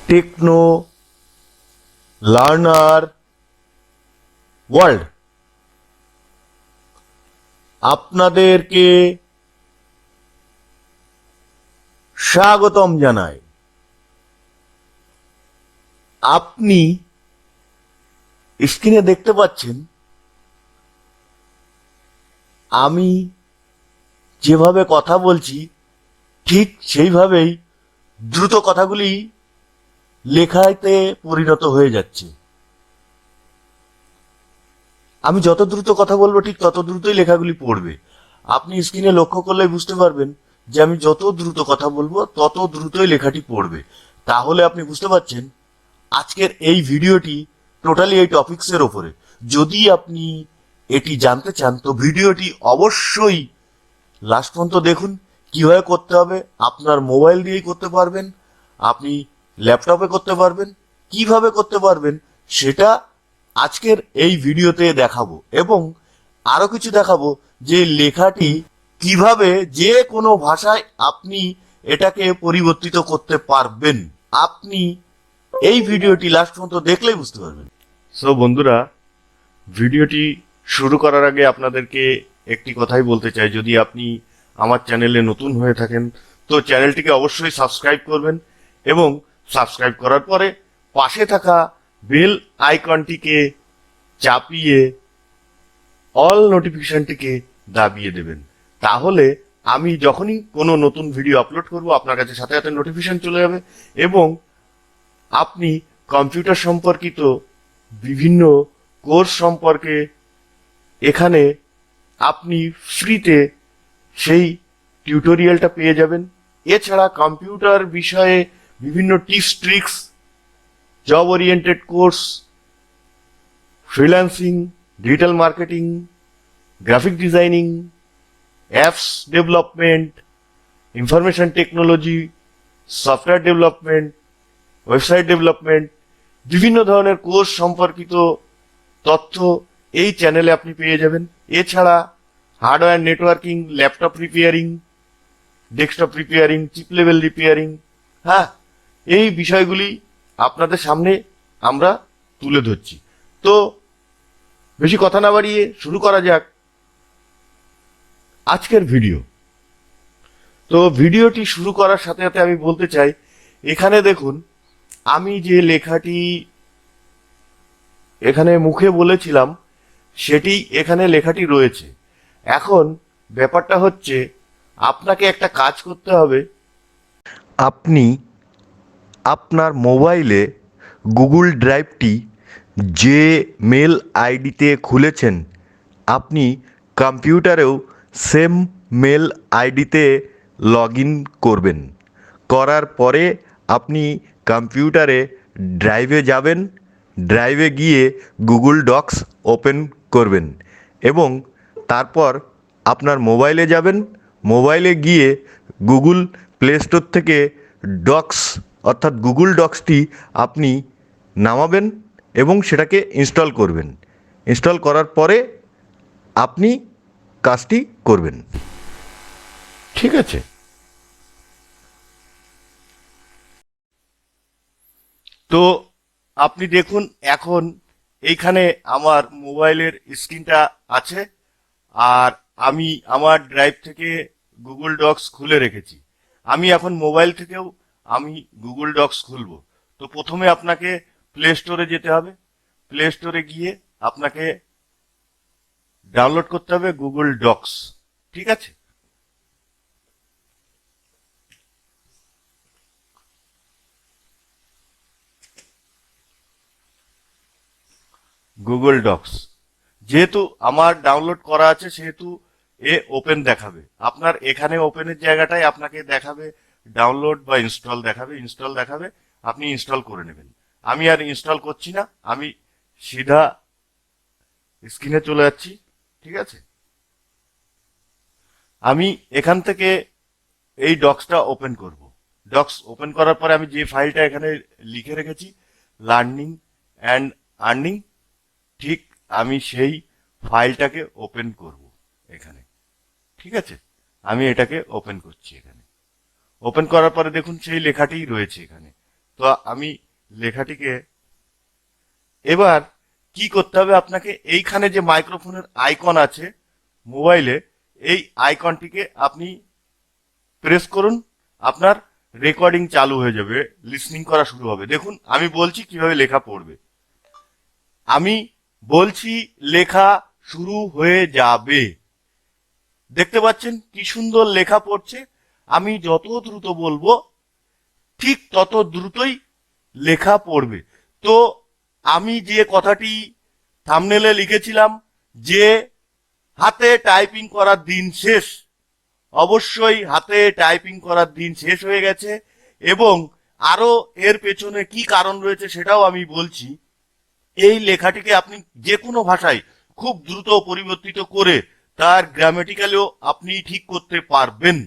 Techno learner world আপনাদেরকে স্বাগতম জানাই। আপনি স্ক্রিনে দেখতে পাচ্ছেন আমি যেভাবে কথা বলছি ঠিক সেইভাবেই দ্রুত কথাগুলি লেখাতে পরিণত হয়ে যাচ্ছে। আমি যত দ্রুত কথা বলবো ঠিক তত দ্রুতই লেখাগুলি পড়বে। আপনি স্ক্রিনে লক্ষ্য করলে বুঝতে পারবেন যে আমি যত দ্রুত কথা বলবো তত দ্রুতই লেখাটি পড়বে। তাহলে আপনি বুঝতে পারছেন আজকের এই ভিডিওটি টোটালি এই টপিকসের ওপরে। যদি আপনি এটি জানতে চান তো ভিডিওটি অবশ্যই লাস্ট পর্যন্ত দেখুন। কিভাবে করতে হবে আপনার মোবাইল দিয়েই করতে পারবেন, আপনি ল্যাপটপে করতে পারবেন, কিভাবে করতে পারবেন সেটা আজকের এই ভিডিওতে দেখাবো। এবং আরো কিছু দেখাবো যে লেখাটি কিভাবে যে কোনো ভাষায় আপনি এটাকে পরিবর্তিত করতে পারবেন। আপনি এই ভিডিওটি লাস্ট পর্যন্ত দেখলেই বুঝতে পারবেন। সো বন্ধুরা, ভিডিওটি শুরু করার আগে আপনাদেরকে একটি কথাই বলতে চাই, যদি আপনি আমার চ্যানেলে নতুন হয়ে থাকেন তো চ্যানেলটিকে অবশ্যই সাবস্ক্রাইব করবেন এবং সাবস্ক্রাইব করার পরে পাশে থাকা বেল আইকনটিকে চাপিয়ে অল নোটিফিকেশনটিকে দাবিয়ে দেবেন। তাহলে আমি যখনই কোনো নতুন ভিডিও আপলোড করব আপনার কাছে সাথে সাথে নোটিফিকেশন চলে যাবে এবং আপনি কম্পিউটার সম্পর্কিত বিভিন্ন কোর্স সম্পর্কে এখানে আপনি ফ্রিতে সেই টিউটোরিয়ালটা পেয়ে যাবেন। এছাড়া কম্পিউটার বিষয়ে বিভিন্ন tips tricks, job oriented course, freelancing, digital marketing, graphic designing, apps development, information technology, software development, website development, বিভিন্ন ধরনের কোর্স সম্পর্কিত তথ্য এই চ্যানেলে আপনি পেয়ে যাবেন। এছাড়া hardware networking, laptop repairing, desktop repairing, chip level repairing, হ্যাঁ, এই বিষয়গুলি আপনাদের সামনে আমরা তুলে ধরছি। তো বেশি কথা না বাড়িয়ে শুরু করা যাক আজকের ভিডিও। তো ভিডিওটি শুরু করার সাথে সাথে আমি বলতে চাই, এখানে দেখুন আমি যে লেখাটি এখানে মুখে বলেছিলাম সেটি এখানে লেখাটি রয়েছে। এখন ব্যাপারটা হচ্ছে আপনাকে একটা কাজ করতে হবে। আপনি আপনার মোবাইলে গুগল ড্রাইভটি যে মেল আইডিতে খুলেছেন আপনি কম্পিউটারেও সেম মেল আইডিতে লগ ইন করবেন। করার পরে আপনি কম্পিউটারে ড্রাইভে যাবেন, ড্রাইভে গিয়ে গুগল ডক্স ওপেন করবেন এবং তারপর আপনার মোবাইলে যাবেন, মোবাইলে গিয়ে গুগল প্লে স্টোর থেকে ডক্স অর্থাৎ গুগল ডক্সটি আপনি নামাবেন এবং সেটাকে ইনস্টল করবেন। ইনস্টল করার পরে আপনি কাজটি করবেন। ঠিক আছে? তো আপনি দেখুন এখন এইখানে আমার মোবাইলের স্ক্রিনটা আছে আর আমি আমার ড্রাইভ থেকে গুগল ডক্স খুলে রেখেছি। আমি এখন মোবাইল থেকেও আমি গুগল ডক্স খুলবো। তো প্রথমে আপনাকে প্লে স্টোরে যেতে হবে। প্লে স্টোরে গিয়ে আপনাকে ডাউনলোড করতে হবে গুগল ডক্স। ঠিক আছে? গুগল ডক্স যেহেতু আমার ডাউনলোড করা আছে সেহেতু ওপেন দেখাবে। আপনার এখানে ওপেনের জায়গাটায় আপনাকে দেখাবে ডাউনলোড বা ইনস্টল দেখাবে। ইনস্টল দেখাবে, আপনি ইনস্টল করে নেবেন। আমি আর ইনস্টল করছি না, আমি সিধা স্ক্রিনে চলে যাচ্ছি। ঠিক আছে? আমি এখান থেকে এই ডক্সটা ওপেন করব। ডক্স ওপেন করার পরে আমি যে ফাইলটা এখানে লিখে রেখেছি লার্নিং অ্যান্ড আর্নিং, ঠিক আমি সেই ফাইলটাকে ওপেন করব এখানে। ঠিক আছে? আমি এটাকে ওপেন করছি। এখানে ওপেন করার পরে দেখুন সেই লেখাটিই রয়েছে এখানে তো আমি লেখাটিকে এবার কি করতে হবে আপনাকে, এইখানে যে মাইক্রোফোনের আইকন আছে মোবাইলে, এই আইকনটিকে আপনি প্রেস করুন, আপনার রেকর্ডিং চালু হয়ে যাবে, লিসনিং করা শুরু হবে। দেখুন আমি বলছি কিভাবে লেখা পড়বে। আমি বলছি, লেখা শুরু হয়ে যাবে। দেখতে পাচ্ছেন কি সুন্দর লেখা পড়ছে। আমি যত দ্রুত বলবো ঠিক তত দ্রুতই লেখা পড়বে। তো আমি যে কথাটি থাম্বনেলে লিখেছিলাম যে হাতে টাইপিং করার দিন শেষ, অবশ্যই হাতে টাইপিং করার দিন শেষ হয়ে গেছে। এবং আরো এর পেছনে কি কারণ রয়েছে সেটাও আমি বলছি। এই লেখাটিকে আপনি যে কোনো ভাষায় খুব দ্রুত পরিবর্তিত করে তার গ্রামেটিক্যালিও আপনি ঠিক করতে পারবেন।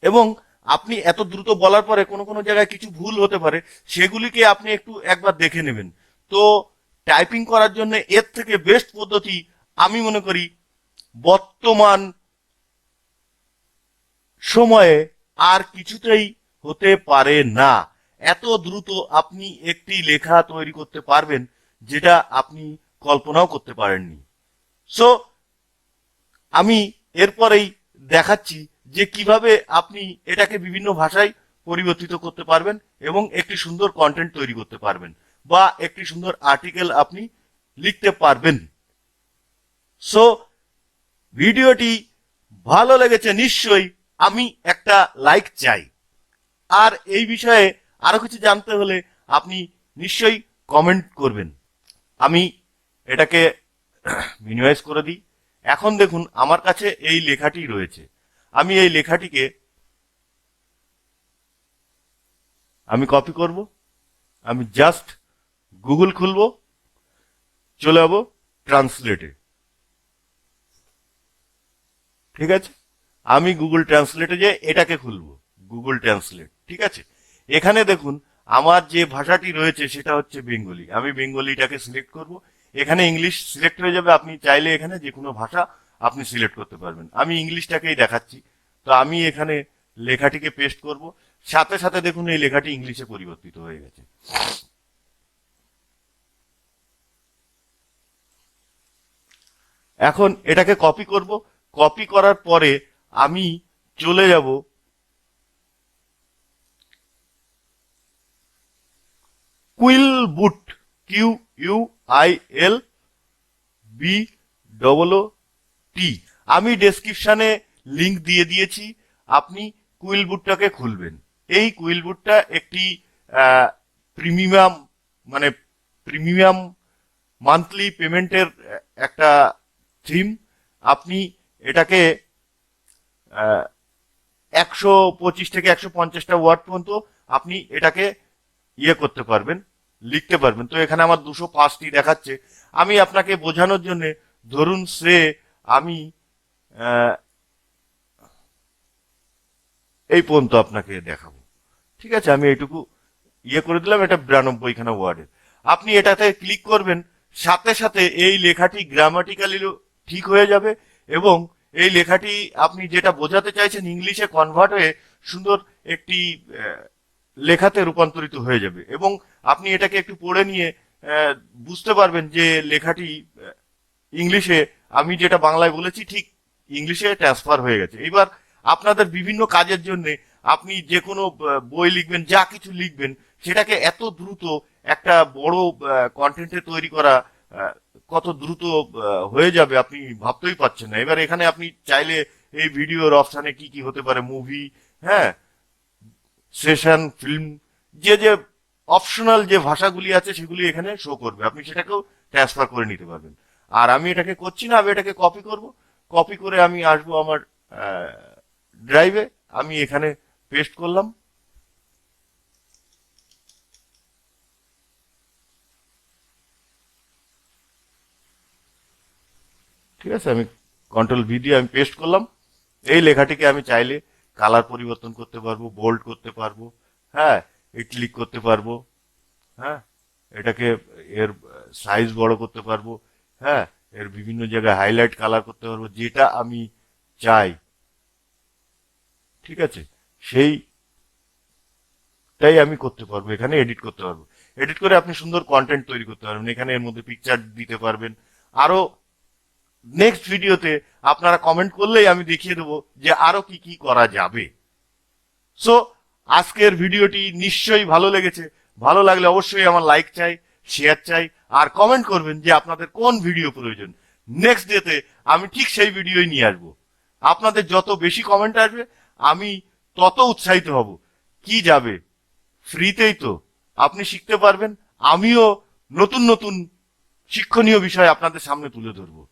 এবং আপনি এত দ্রুত বলার পরে কোনো কোনো জায়গায় কিছু ভুল হতে পারে, সেগুলিকে আপনি একটু একবার দেখে নেবেন। তো টাইপিং করার জন্য এর থেকে বেস্ট পদ্ধতি আমি মনে করি বর্তমান সময়ে আর কিছুতেই হতে পারে না। এত দ্রুত আপনি একটি লেখা তৈরি করতে পারবেন যেটা আপনি কল্পনাও করতে পারেননি। সো আমি এরপরেই দেখাচ্ছি যে কিভাবে আপনি এটাকে বিভিন্ন ভাষায় পরিবর্তিত করতে পারবেন এবং একটি সুন্দর কন্টেন্ট তৈরি করতে পারবেন বা একটি সুন্দর আর্টিকেল আপনি লিখতে পারবেন। সো ভিডিওটি ভালো লেগেছে নিশ্চয়ই, আমি একটা লাইক চাই। আর এই বিষয়ে আরো কিছু জানতে হলে আপনি নিশ্চয়ই কমেন্ট করবেন। আমি এটাকে মিনিমাইজ করে দিই। এখন দেখুন আমার কাছে এই লেখাটি রয়েছে। আমি এই লেখাটিকে আমি কপি করব। আমি জাস্ট গুগল খুলবো, চলে যাবো ট্রান্সলেটে। ঠিক আছে, আমি গুগল ট্রান্সলেটে যে এটাকে খুলবো, গুগল ট্রান্সলেট। ঠিক আছে, এখানে দেখুন আমার যে ভাষাটি রয়েছে সেটা হচ্ছে বেঙ্গলি। আমি বেঙ্গলিটাকে সিলেক্ট করব। এখানে ইংলিশ সিলেক্ট হয়ে যাবে, আপনি চাইলে এখানে যে কোনো ভাষা আপনি সিলেক্ট করতে পারবেন। আমি ইংলিশটাকেই দেখাচ্ছি। তো আমি এখানে লেখাটিকে পেস্ট করব, সাথে সাথে দেখুন এই লেখাটি ইংলিশে পরিবর্তিত হয়ে গেছে। এখন এটাকে কপি করব। কপি করার পরে আমি চলে যাব কুইল বুট, QUILBOOT। আমি ডেসক্রিপশনে লিংক দিয়ে দিয়েছি, আপনি কুইল বুটটাকে খুলবেন। এই কুইল বুটটা একটি প্রিমিয়াম, মানে প্রিমিয়াম মান্থলি পেমেন্টের একটা থিম। আপনি এটাকে 125 থেকে 150টা ওয়ার্ড পর্যন্ত আপনি এটাকে ইয়ে করতে পারবেন, লিখতে পারবেন। তো এখানে আমার 205টি দেখাচ্ছে। আমি আপনাকে বোঝানোর জন্য ধরুন সে আমি আহ, এই পর্যন্ত আপনাকে দেখাবো। ঠিক আছে, আমি এইটুকু ইয়ে করে দিলাম। এটা 92খানা ওয়ার্ডের। আপনি এটাতে ক্লিক করবেন, সাথে সাথে এই লেখাটি গ্রামাটিক্যালি ঠিক হয়ে যাবে এবং এই লেখাটি আপনি যেটা বোঝাতে চাইছেন ইংলিশে কনভার্ট হয়ে সুন্দর একটি লেখাতে রূপান্তরিত হয়ে যাবে। এবং আপনি এটাকে একটু পড়ে নিয়ে বুঝতে পারবেন যে লেখাটি ইংলিশে আমি যেটা বাংলায় বলেছি ঠিক ইংলিশে ট্রান্সফার হয়ে গেছে। এবার আপনাদের বিভিন্ন কাজের জন্য আপনি যে কোনো বই লিখবেন, যা কিছু লিখবেন, সেটাকে এত দ্রুত একটা বড় কন্টেন্টে তৈরি করা কত দ্রুত হয়ে যাবে আপনি ভাবতেই পারছেন না। এবার এখানে আপনি চাইলে এই ভিডিওর অপশানে কি কি হতে পারে, মুভি, হ্যাঁ, সেশন, ফিল্ম, যে যে অপশনাল যে ভাষাগুলি আছে সেগুলি এখানে শো করবে, আপনি সেটাকেও ট্রান্সফার করে নিতে পারবেন। আর আমি এটাকে করছি না, আমি এটাকে কপি করব। কপি করে আমি আসবো আমার ড্রাইভে, আমি এখানে পেস্ট করলাম। ঠিক আছে, আমি কন্ট্রোল V দিয়ে আমি পেস্ট করলাম। এই লেখাটিকে আমি চাইলে কালার পরিবর্তন করতে পারবো, বোল্ড করতে পারবো, হ্যাঁ, ইটালিক করতে পারবো, হ্যাঁ, এটাকে এর সাইজ বড় করতে পারবো, হ্যাঁ, এর বিভিন্ন জায়গায় হাইলাইট কালার করতে পারবো, যেটা আমি চাই। ঠিক আছে, সেই সবটাই আমি করতে পারবো, এখানে এডিট করতে পারবো। এডিট করে আপনি সুন্দর কন্টেন্ট তৈরি করতে পারবেন, এখানে এর মধ্যে পিকচার দিতে পারবেন। আরো নেক্সট ভিডিওতে আপনারা কমেন্ট করলেই আমি দেখিয়ে দেবো যে আরো কি কি করা যাবে। সো আজকের ভিডিওটি নিশ্চয়ই ভালো লেগেছে। ভালো লাগলে অবশ্যই আমার লাইক চাই, শেয়ার চাই, আর কমেন্ট করবেন যে আপনাদের কোন ভিডিও প্রয়োজন। নেক্সট ডেতে আমি ঠিক সেই ভিডিওই নিয়ে আসবো। আপনাদের যত বেশি কমেন্ট আসবে আমি তত উৎসাহিত হব। কি যাবে, ফ্রিতেই তো আপনি শিখতে পারবেন, আমিও নতুন নতুন শিক্ষণীয় বিষয় আপনাদের সামনে তুলে ধরবো।